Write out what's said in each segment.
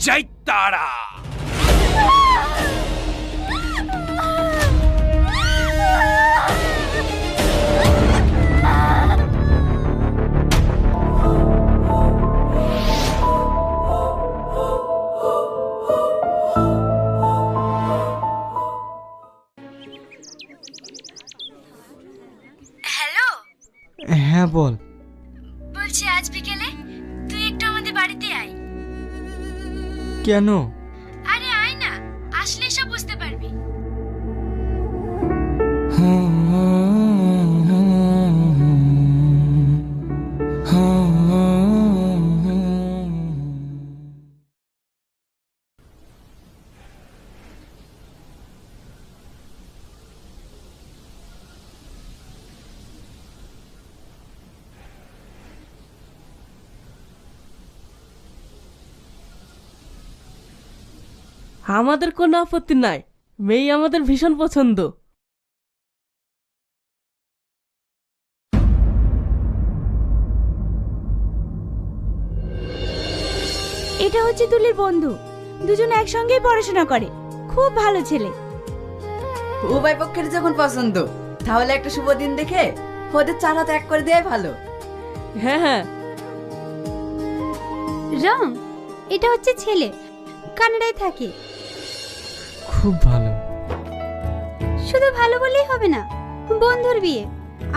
জয় তারা। হ্যালো, হ্যাঁ বল। বলছি আজ বিকেলে তুই একটু আমাদের বাড়িতে আয়। কেন? আরে আয় না, আসলে সব বুঝতে পারবি। আমাদের কোনো আপত্তি নাই, মেয়ে আমাদের ভীষণ পছন্দ। এটা হচ্ছে তুলির বন্ধু, দুজন একসঙ্গেই পড়াশোনা করে, খুব ভালো ছেলে। উভয় পক্ষের যখন পছন্দ, তাহলে একটা শুভ দিন দেখে ওদের চার হাত এক করে দেওয়াই ভালো। হ্যাঁ হ্যাঁ। রং, এটা হচ্ছে ছেলে, কানাডায় থাকে। খুব ভালো। শুধু ভালো বললেই হবে না, বন্ধুর বিয়ে।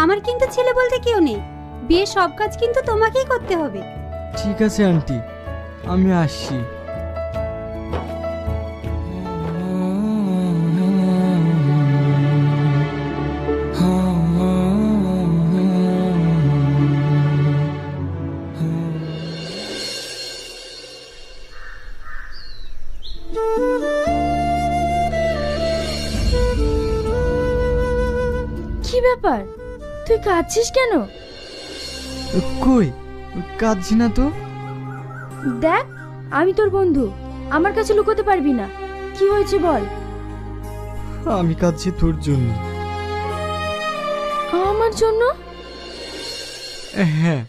আমার কিন্তু ছেলে বলতে কেউ নেই, বিয়ের সব কাজ কিন্তু তোমাকেই করতে হবে। ঠিক আছে আন্টি, আমি আসছি। কি ব্যাপার, তুই কাঁদছিস কেন? কই, কাঁদছি না তো। দেখ, আমি তোর বন্ধু, আমার কাছে লুকোতে পারবি না। কি হয়েছে বল। আমি কাঁদছি তোর জন্য। আমার জন্য? হ্যাঁ,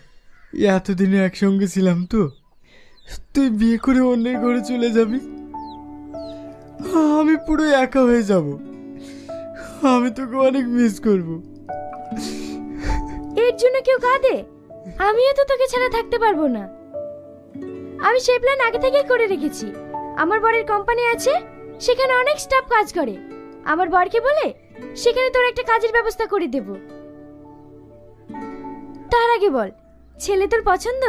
এতদিনে একসঙ্গে ছিলাম তো, তুই বিয়ে করে অন্যের ঘরে চলে যাবি, আমি পুরো একা হয়ে যাব। আমি তোকে অনেক মিস করব। এর জন্য কেউ কাঁদে? আমিও তো তোকে ছাড়া থাকতে পারবো না। আমি সেই প্ল্যান আগে থেকেই করে রেখেছি। আমার বরের কোম্পানি আছে, সেখানে অনেক স্টাফ কাজ করে। আমার বরকে বলে সেখানে তোর একটা কাজের ব্যবস্থা করে দেব। তার আগে বল, ছেলে তোর পছন্দ?